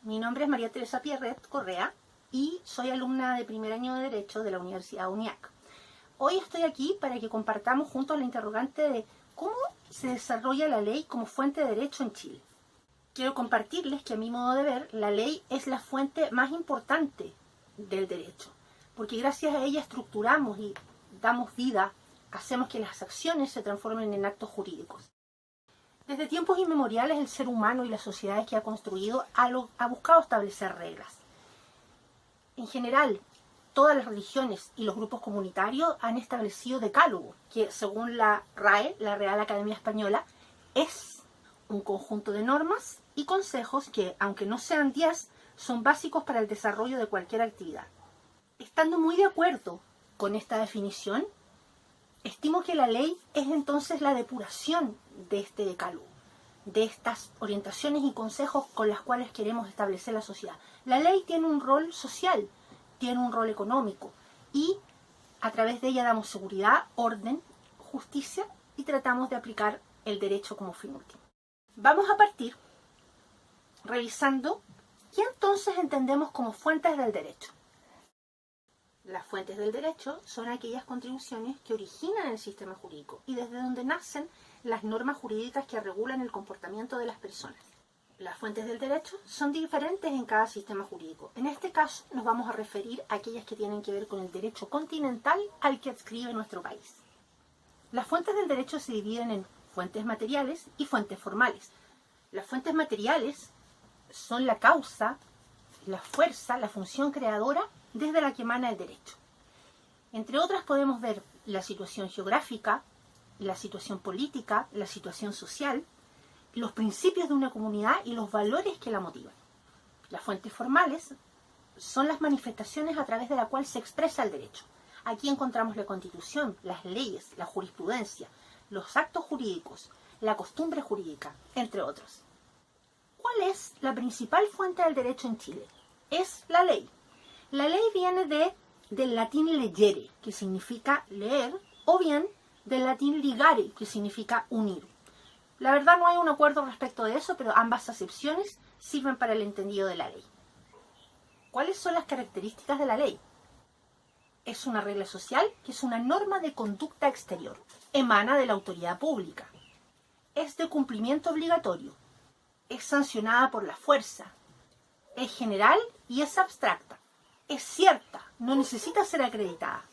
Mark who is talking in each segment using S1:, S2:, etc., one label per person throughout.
S1: mi nombre es María Teresa Pierret Correa y soy alumna de primer año de Derecho de la Universidad UNIAC. Hoy estoy aquí para que compartamos juntos la interrogante de cómo se desarrolla la ley como fuente de derecho en Chile. Quiero compartirles que a mi modo de ver, la ley es la fuente más importante del derecho, porque gracias a ella estructuramos y damos vida, hacemos que las acciones se transformen en actos jurídicos. Desde tiempos inmemoriales el ser humano y las sociedades que ha construido ha buscado establecer reglas. En general, todas las religiones y los grupos comunitarios han establecido decálogo, que según la RAE, la Real Academia Española, es un conjunto de normas y consejos que, aunque no sean 10, son básicos para el desarrollo de cualquier actividad. Estando muy de acuerdo con esta definición, estimo que la ley es entonces la depuración de este decálogo, de estas orientaciones y consejos con las cuales queremos establecer la sociedad. La ley tiene un rol social, tiene un rol económico y a través de ella damos seguridad, orden, justicia y tratamos de aplicar el derecho como fin último. Vamos a partir revisando qué entonces entendemos como fuentes del derecho. Las fuentes del derecho son aquellas contribuciones que originan el sistema jurídico y desde donde nacen las normas jurídicas que regulan el comportamiento de las personas. Las fuentes del derecho son diferentes en cada sistema jurídico. En este caso nos vamos a referir a aquellas que tienen que ver con el derecho continental al que adscribe nuestro país. Las fuentes del derecho se dividen en fuentes materiales y fuentes formales. Las fuentes materiales son la causa, la fuerza, la función creadora desde la que emana el derecho. Entre otras podemos ver la situación geográfica, la situación política, la situación social, los principios de una comunidad y los valores que la motivan. Las fuentes formales son las manifestaciones a través de la cual se expresa el derecho. Aquí encontramos la Constitución, las leyes, la jurisprudencia, los actos jurídicos, la costumbre jurídica, entre otros. ¿Cuál es la principal fuente del derecho en Chile? Es la ley. La ley viene del latín legere, que significa leer, o bien del latín ligare, que significa unir. La verdad no hay un acuerdo respecto de eso, pero ambas acepciones sirven para el entendido de la ley. ¿Cuáles son las características de la ley? Es una regla social que es una norma de conducta exterior. Emana de la autoridad pública. Es de cumplimiento obligatorio. Es sancionada por la fuerza. Es general y es abstracta. Es cierta, no necesita ser acreditada.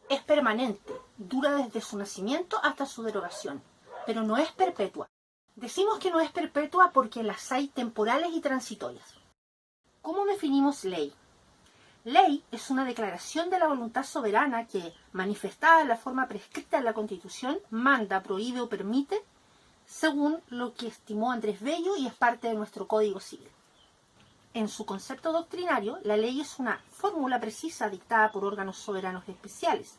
S1: Es permanente, dura desde su nacimiento hasta su derogación, pero no es perpetua. Decimos que no es perpetua porque las hay temporales y transitorias. ¿Cómo definimos ley? Ley es una declaración de la voluntad soberana que, manifestada en la forma prescrita en la Constitución, manda, prohíbe o permite, según lo que estimó Andrés Bello y es parte de nuestro Código Civil. En su concepto doctrinario, la ley es una fórmula precisa dictada por órganos soberanos especiales.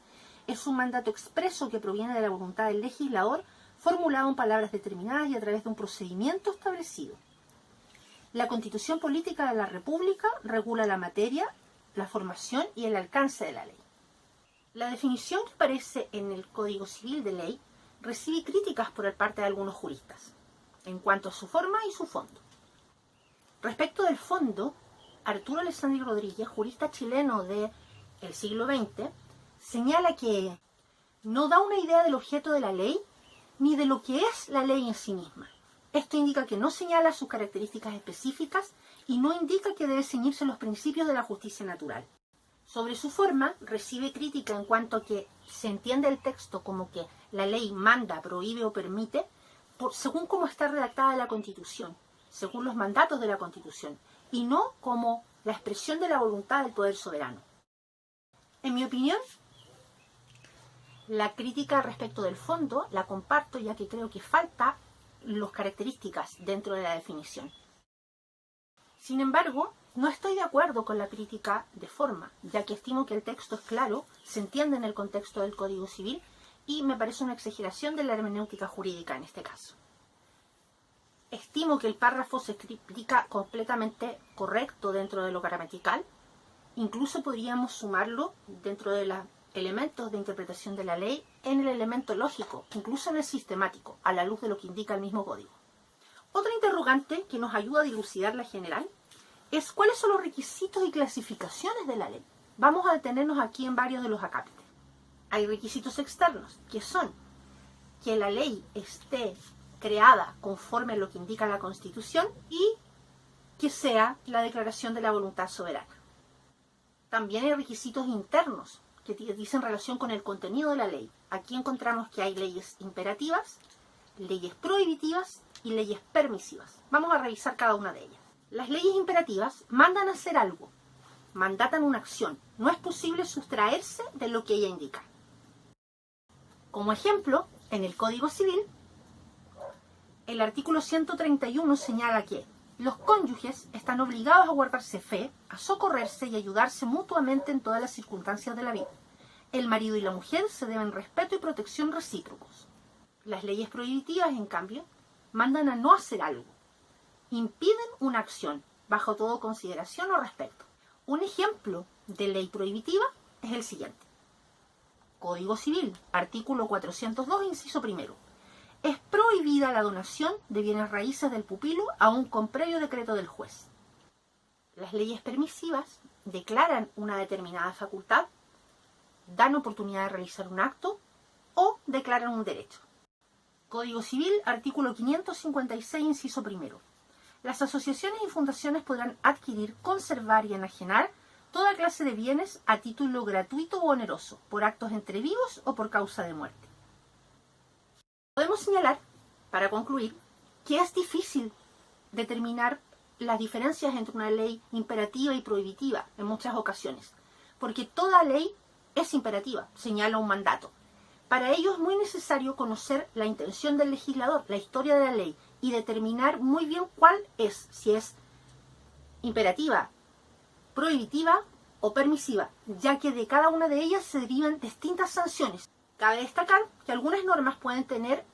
S1: Es un mandato expreso que proviene de la voluntad del legislador, formulado en palabras determinadas y a través de un procedimiento establecido. La Constitución Política de la República regula la materia, la formación y el alcance de la ley. La definición que aparece en el Código Civil de ley recibe críticas por parte de algunos juristas, en cuanto a su forma y su fondo. Respecto del fondo, Arturo Alessandri Rodríguez, jurista chileno del siglo XX, señala que no da una idea del objeto de la ley ni de lo que es la ley en sí misma. Esto indica que no señala sus características específicas y no indica que debe ceñirse los principios de la justicia natural. Sobre su forma, recibe crítica en cuanto a que se entiende el texto como que la ley manda, prohíbe o permite según cómo está redactada la Constitución, según los mandatos de la Constitución, y no como la expresión de la voluntad del poder soberano. En mi opinión, la crítica respecto del fondo la comparto, ya que creo que falta las características dentro de la definición. Sin embargo, no estoy de acuerdo con la crítica de forma, ya que estimo que el texto es claro, se entiende en el contexto del Código Civil y me parece una exageración de la hermenéutica jurídica en este caso. Estimo que el párrafo se explica completamente correcto dentro de lo gramatical. Incluso podríamos sumarlo dentro de los elementos de interpretación de la ley en el elemento lógico, incluso en el sistemático, a la luz de lo que indica el mismo código. Otra interrogante que nos ayuda a dilucidar la general es cuáles son los requisitos y clasificaciones de la ley. Vamos a detenernos aquí en varios de los acápites. Hay requisitos externos, que son que la ley esté creada conforme a lo que indica la Constitución y que sea la declaración de la voluntad soberana. También hay requisitos internos que dicen relación con el contenido de la ley. Aquí encontramos que hay leyes imperativas, leyes prohibitivas y leyes permisivas. Vamos a revisar cada una de ellas. Las leyes imperativas mandan a hacer algo, mandatan una acción. No es posible sustraerse de lo que ella indica. Como ejemplo, en el Código Civil, el artículo 131 señala que los cónyuges están obligados a guardarse fe, a socorrerse y ayudarse mutuamente en todas las circunstancias de la vida. El marido y la mujer se deben respeto y protección recíprocos. Las leyes prohibitivas, en cambio, mandan a no hacer algo. Impiden una acción, bajo toda consideración o respeto. Un ejemplo de ley prohibitiva es el siguiente. Código Civil, artículo 402, inciso primero. Es prohibida la donación de bienes raíces del pupilo aun con previo decreto del juez. Las leyes permisivas declaran una determinada facultad, dan oportunidad de realizar un acto o declaran un derecho. Código Civil, artículo 556, inciso primero. Las asociaciones y fundaciones podrán adquirir, conservar y enajenar toda clase de bienes a título gratuito o oneroso, por actos entre vivos o por causa de muerte. Podemos señalar, para concluir, que es difícil determinar las diferencias entre una ley imperativa y prohibitiva en muchas ocasiones, porque toda ley es imperativa, señala un mandato. Para ello es muy necesario conocer la intención del legislador, la historia de la ley, y determinar muy bien cuál es, si es imperativa, prohibitiva o permisiva, ya que de cada una de ellas se derivan distintas sanciones. Cabe destacar que algunas normas pueden tener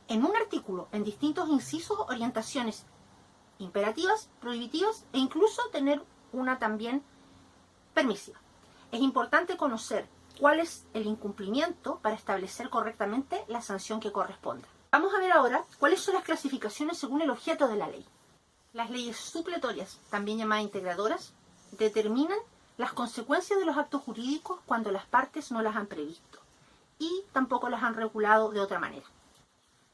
S1: en un artículo, en distintos incisos, orientaciones imperativas, prohibitivas e incluso tener una también permisiva. Es importante conocer cuál es el incumplimiento para establecer correctamente la sanción que corresponda. Vamos a ver ahora cuáles son las clasificaciones según el objeto de la ley. Las leyes supletorias, también llamadas integradoras, determinan las consecuencias de los actos jurídicos cuando las partes no las han previsto y tampoco las han regulado de otra manera.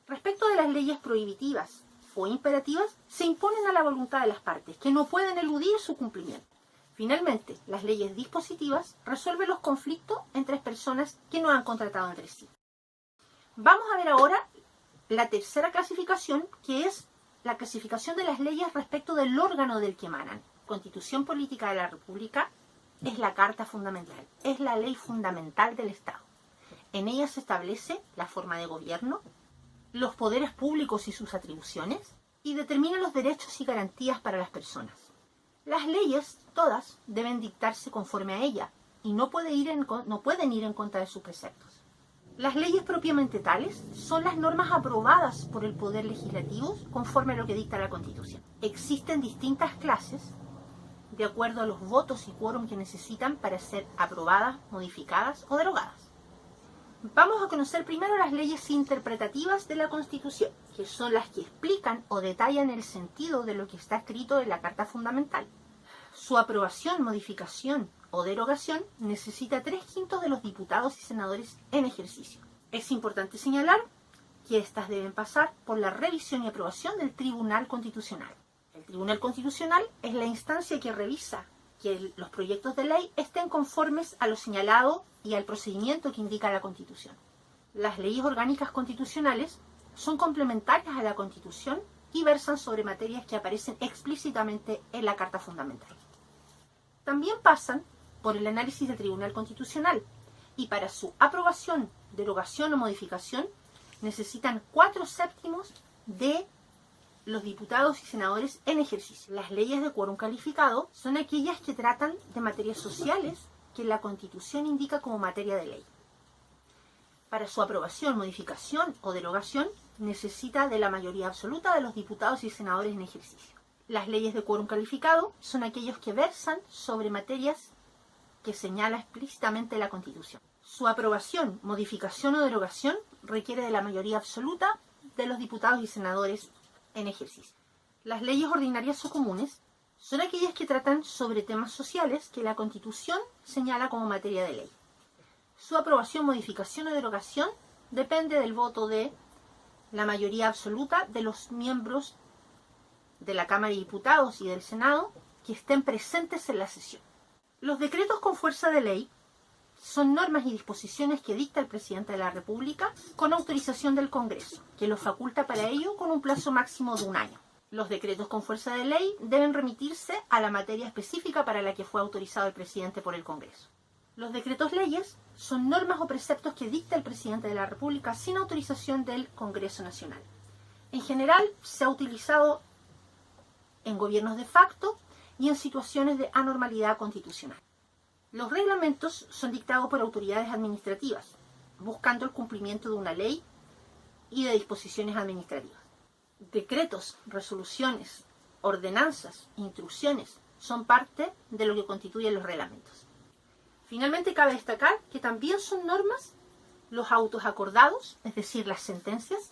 S1: Respecto de las leyes prohibitivas o imperativas, se imponen a la voluntad de las partes, que no pueden eludir su cumplimiento. Finalmente, las leyes dispositivas resuelven los conflictos entre personas que no han contratado entre sí. Vamos a ver ahora la tercera clasificación, que es la clasificación de las leyes respecto del órgano del que emanan. Constitución Política de la República es la Carta Fundamental, es la ley fundamental del Estado. En ella se establece la forma de gobierno, los poderes públicos y sus atribuciones, y determina los derechos y garantías para las personas. Las leyes, todas, deben dictarse conforme a ella, y no pueden ir en contra de sus preceptos. Las leyes propiamente tales son las normas aprobadas por el Poder Legislativo conforme a lo que dicta la Constitución. Existen distintas clases de acuerdo a los votos y quórum que necesitan para ser aprobadas, modificadas o derogadas. Vamos a conocer primero las leyes interpretativas de la Constitución, que son las que explican o detallan el sentido de lo que está escrito en la Carta Fundamental. Su aprobación, modificación o derogación necesita 3/5 de los diputados y senadores en ejercicio. Es importante señalar que éstas deben pasar por la revisión y aprobación del Tribunal Constitucional. El Tribunal Constitucional es la instancia que revisa que los proyectos de ley estén conformes a lo señalado y al procedimiento que indica la Constitución. Las leyes orgánicas constitucionales son complementarias a la Constitución y versan sobre materias que aparecen explícitamente en la Carta Fundamental. También pasan por el análisis del Tribunal Constitucional y para su aprobación, derogación o modificación necesitan 4/7 de los diputados y senadores en ejercicio. Las leyes de quórum calificado son aquellas que tratan de materias sociales que la Constitución indica como materia de ley. Para su aprobación, modificación o derogación necesita de la mayoría absoluta de los diputados y senadores en ejercicio. Las leyes de quórum calificado son aquellos que versan sobre materias que señala explícitamente la Constitución. Su aprobación, modificación o derogación requiere de la mayoría absoluta de los diputados y senadores en ejercicio. Las leyes ordinarias o comunes Son aquellas que tratan sobre temas sociales que la Constitución señala como materia de ley. Su aprobación, modificación o derogación depende del voto de la mayoría absoluta de los miembros de la Cámara de Diputados y del Senado que estén presentes en la sesión. Los decretos con fuerza de ley son normas y disposiciones que dicta el presidente de la República con autorización del Congreso, que los faculta para ello con un plazo máximo de 1 año. Los decretos con fuerza de ley deben remitirse a la materia específica para la que fue autorizado el presidente por el Congreso. Los decretos leyes son normas o preceptos que dicta el presidente de la República sin autorización del Congreso Nacional. En general, se ha utilizado en gobiernos de facto y en situaciones de anormalidad constitucional. Los reglamentos son dictados por autoridades administrativas, buscando el cumplimiento de una ley y de disposiciones administrativas. Decretos, resoluciones, ordenanzas, instrucciones son parte de lo que constituyen los reglamentos. Finalmente, cabe destacar que también son normas los autos acordados, es decir, las sentencias,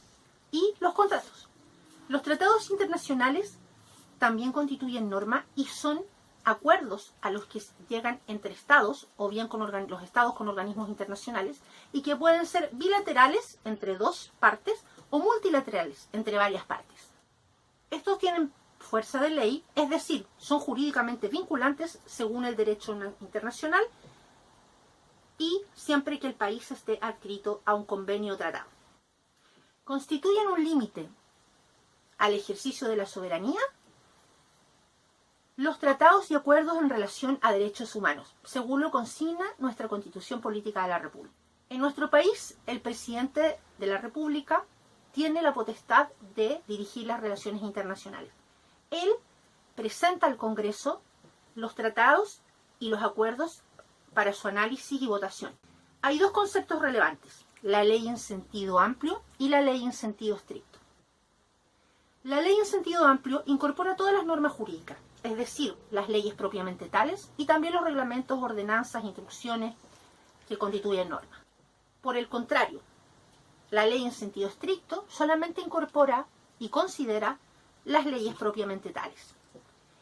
S1: y los contratos. Los tratados internacionales también constituyen norma y son acuerdos a los que llegan entre estados o bien con los estados con organismos internacionales y que pueden ser bilaterales entre 2 partes o multilaterales entre varias partes. Estos tienen fuerza de ley, es decir, son jurídicamente vinculantes según el derecho internacional y siempre que el país esté adscrito a un convenio o tratado. Constituyen un límite al ejercicio de la soberanía los tratados y acuerdos en relación a derechos humanos, según lo consigna nuestra Constitución Política de la República. En nuestro país, el presidente de la República tiene la potestad de dirigir las relaciones internacionales. Él presenta al Congreso los tratados y los acuerdos para su análisis y votación. Hay 2 conceptos relevantes: la ley en sentido amplio y la ley en sentido estricto. La ley en sentido amplio incorpora todas las normas jurídicas, es decir, las leyes propiamente tales y también los reglamentos, ordenanzas, instrucciones que constituyen normas. Por el contrario, la ley en sentido estricto solamente incorpora y considera las leyes propiamente tales.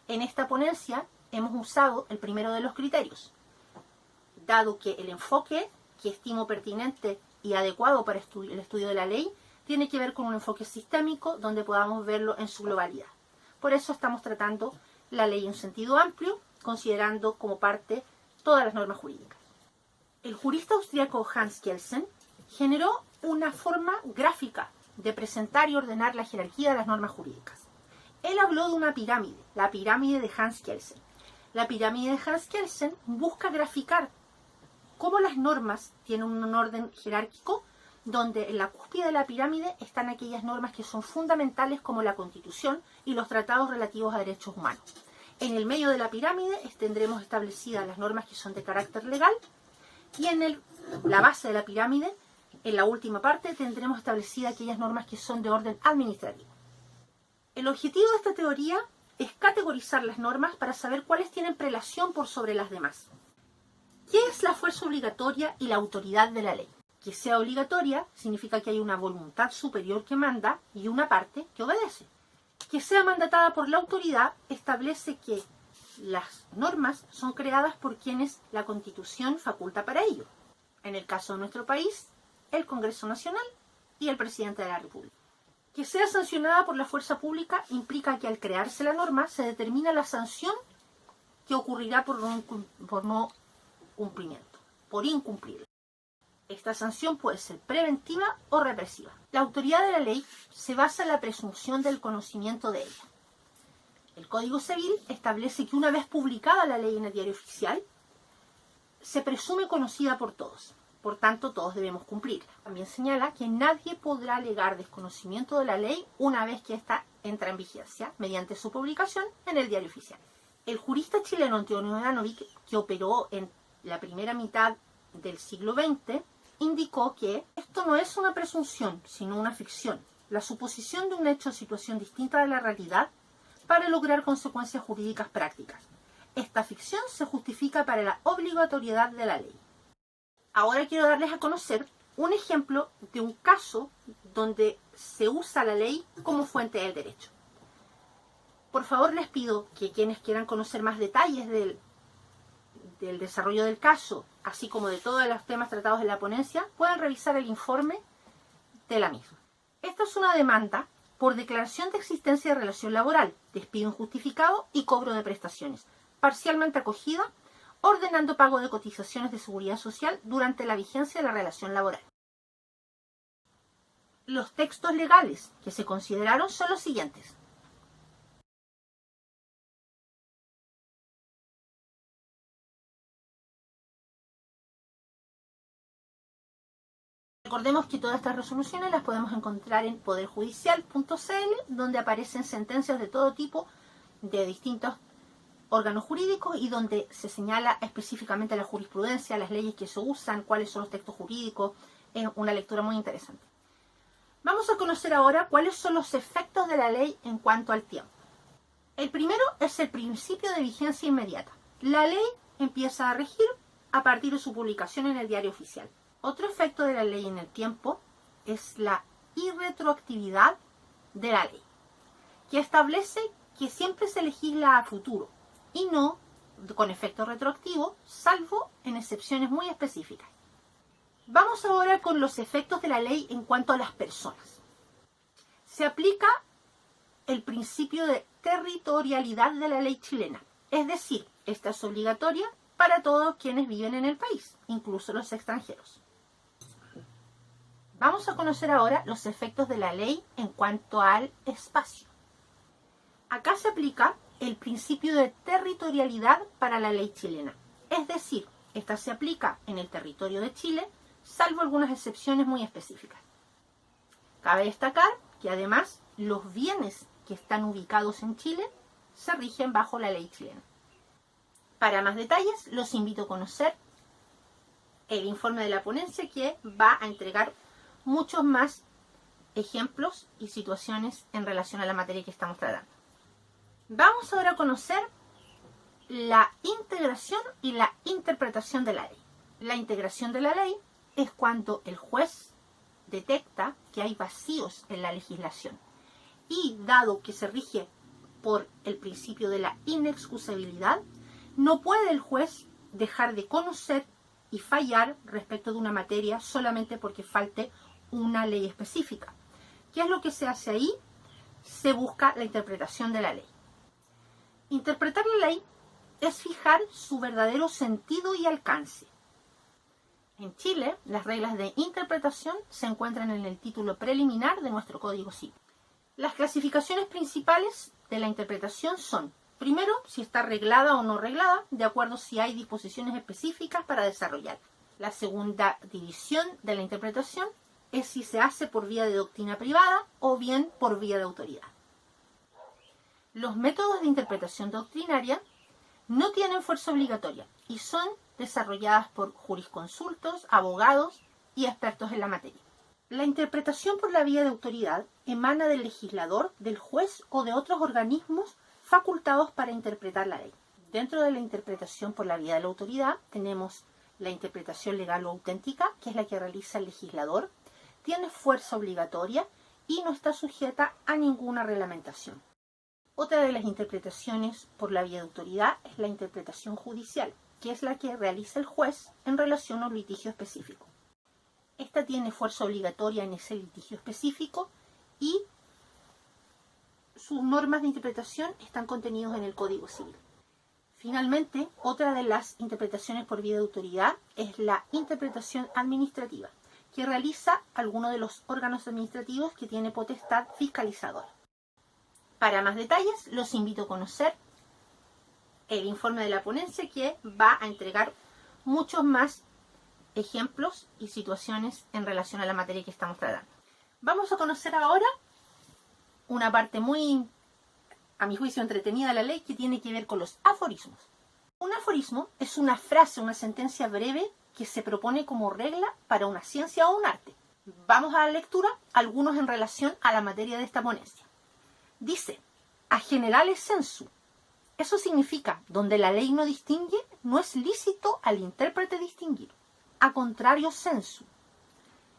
S1: En esta ponencia hemos usado el primero de los criterios, dado que el enfoque que estimo pertinente y adecuado para el estudio de la ley tiene que ver con un enfoque sistémico donde podamos verlo en su globalidad. Por eso estamos tratando la ley en sentido amplio, considerando como parte todas las normas jurídicas. El jurista austríaco Hans Kelsen generó una forma gráfica de presentar y ordenar la jerarquía de las normas jurídicas. Él habló de una pirámide, la pirámide de Hans Kelsen. La pirámide de Hans Kelsen busca graficar cómo las normas tienen un orden jerárquico, donde en la cúspide de la pirámide están aquellas normas que son fundamentales como la Constitución y los tratados relativos a derechos humanos. En el medio de la pirámide tendremos establecidas las normas que son de carácter legal y en la base de la pirámide, en la última parte, tendremos establecidas aquellas normas que son de orden administrativo. El objetivo de esta teoría es categorizar las normas para saber cuáles tienen prelación por sobre las demás. ¿Qué es la fuerza obligatoria y la autoridad de la ley? Que sea obligatoria significa que hay una voluntad superior que manda y una parte que obedece. Que sea mandatada por la autoridad establece que las normas son creadas por quienes la Constitución faculta para ello. En el caso de nuestro país, el Congreso Nacional y el Presidente de la República. Que sea sancionada por la fuerza pública implica que al crearse la norma se determina la sanción que ocurrirá por no cumplimiento, por incumplirla. Esta sanción puede ser preventiva o represiva. La autoridad de la ley se basa en la presunción del conocimiento de ella. El Código Civil establece que una vez publicada la ley en el Diario Oficial, se presume conocida por todos. Por tanto, todos debemos cumplirla. También señala que nadie podrá alegar desconocimiento de la ley una vez que ésta entra en vigencia mediante su publicación en el Diario Oficial. El jurista chileno Antonio Ivanovic, que operó en la primera mitad del siglo XX, indicó que esto no es una presunción, sino una ficción, la suposición de un hecho o situación distinta de la realidad para lograr consecuencias jurídicas prácticas. Esta ficción se justifica para la obligatoriedad de la ley. Ahora quiero darles a conocer un ejemplo de un caso donde se usa la ley como fuente del derecho. Por favor, les pido que quienes quieran conocer más detalles del desarrollo del caso, así como de todos los temas tratados en la ponencia, puedan revisar el informe de la misma. Esta es una demanda por declaración de existencia de relación laboral, despido injustificado y cobro de prestaciones, parcialmente acogida, ordenando pago de cotizaciones de seguridad social durante la vigencia de la relación laboral. Los textos legales que se consideraron son los siguientes. Recordemos que todas estas resoluciones las podemos encontrar en poderjudicial.cl, donde aparecen sentencias de todo tipo de distintos órganos jurídicos y donde se señala específicamente la jurisprudencia, las leyes que se usan, cuáles son los textos jurídicos. Es una lectura muy interesante. Vamos a conocer ahora cuáles son los efectos de la ley en cuanto al tiempo. El primero es el principio de vigencia inmediata. La ley empieza a regir a partir de su publicación en el Diario Oficial. Otro efecto de la ley en el tiempo es la irretroactividad de la ley, que establece que siempre se legisla a futuro y no con efecto retroactivo, salvo en excepciones muy específicas. Vamos ahora con los efectos de la ley en cuanto a las personas. Se aplica el principio de territorialidad de la ley chilena, es decir, esta es obligatoria para todos quienes viven en el país, incluso los extranjeros. Vamos a conocer ahora los efectos de la ley en cuanto al espacio. Acá se aplica el principio de territorialidad para la ley chilena, es decir, esta se aplica en el territorio de Chile, salvo algunas excepciones muy específicas. Cabe destacar que además los bienes que están ubicados en Chile se rigen bajo la ley chilena. Para más detalles, los invito a conocer el informe de la ponencia que va a entregar muchos más ejemplos y situaciones en relación a la materia que estamos tratando. Vamos ahora a conocer la integración y la interpretación de la ley. La integración de la ley es cuando el juez detecta que hay vacíos en la legislación y, dado que se rige por el principio de la inexcusabilidad, no puede el juez dejar de conocer y fallar respecto de una materia solamente porque falte una ley específica. ¿Qué es lo que se hace ahí? Se busca la interpretación de la ley. Interpretar la ley es fijar su verdadero sentido y alcance. En Chile, las reglas de interpretación se encuentran en el título preliminar de nuestro Código Civil. Las clasificaciones principales de la interpretación son, primero, si está reglada o no reglada, de acuerdo si hay disposiciones específicas para desarrollar. La segunda división de la interpretación es si se hace por vía de doctrina privada o bien por vía de autoridad. Los métodos de interpretación doctrinaria no tienen fuerza obligatoria y son desarrolladas por jurisconsultos, abogados y expertos en la materia. La interpretación por la vía de autoridad emana del legislador, del juez o de otros organismos facultados para interpretar la ley. Dentro de la interpretación por la vía de la autoridad tenemos la interpretación legal o auténtica, que es la que realiza el legislador, tiene fuerza obligatoria y no está sujeta a ninguna reglamentación. Otra de las interpretaciones por la vía de autoridad es la interpretación judicial, que es la que realiza el juez en relación a un litigio específico. Esta tiene fuerza obligatoria en ese litigio específico y sus normas de interpretación están contenidos en el Código Civil. Finalmente, otra de las interpretaciones por vía de autoridad es la interpretación administrativa, que realiza alguno de los órganos administrativos que tiene potestad fiscalizadora. Para más detalles, los invito a conocer el informe de la ponencia que va a entregar muchos más ejemplos y situaciones en relación a la materia que estamos tratando. Vamos a conocer ahora una parte muy, a mi juicio, entretenida de la ley que tiene que ver con los aforismos. Un aforismo es una frase, una sentencia breve que se propone como regla para una ciencia o un arte. Vamos a la lectura, algunos en relación a la materia de esta ponencia. Dice, a generales sensu. Eso significa, donde la ley no distingue, no es lícito al intérprete distinguir. A contrario sensu.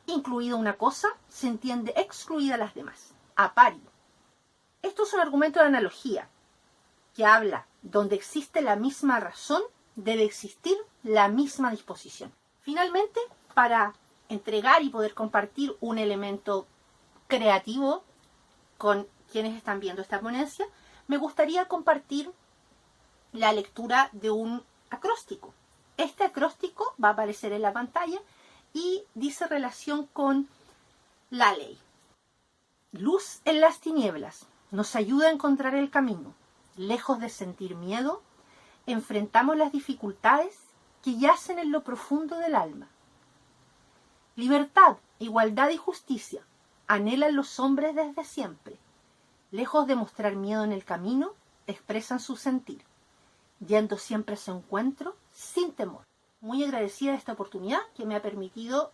S1: Incluida una cosa, se entiende excluida las demás. A pari. Esto es un argumento de analogía. que habla, donde existe la misma razón, debe existir la misma disposición. Finalmente, para entregar y poder compartir un elemento creativo con quienes están viendo esta ponencia, me gustaría compartir la lectura de un acróstico. Este acróstico va a aparecer en la pantalla y dice relación con la ley. Luz en las tinieblas nos ayuda a encontrar el camino. Lejos de sentir miedo, enfrentamos las dificultades que yacen en lo profundo del alma. Libertad, igualdad y justicia anhelan los hombres desde siempre. Lejos de mostrar miedo en el camino, expresan su sentir, yendo siempre a su encuentro sin temor. Muy agradecida de esta oportunidad que me ha permitido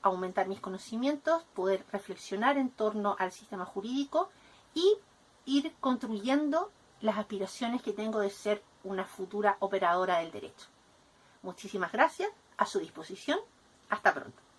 S1: aumentar mis conocimientos, poder reflexionar en torno al sistema jurídico y ir construyendo las aspiraciones que tengo de ser una futura operadora del derecho. Muchísimas gracias, a su disposición. Hasta pronto.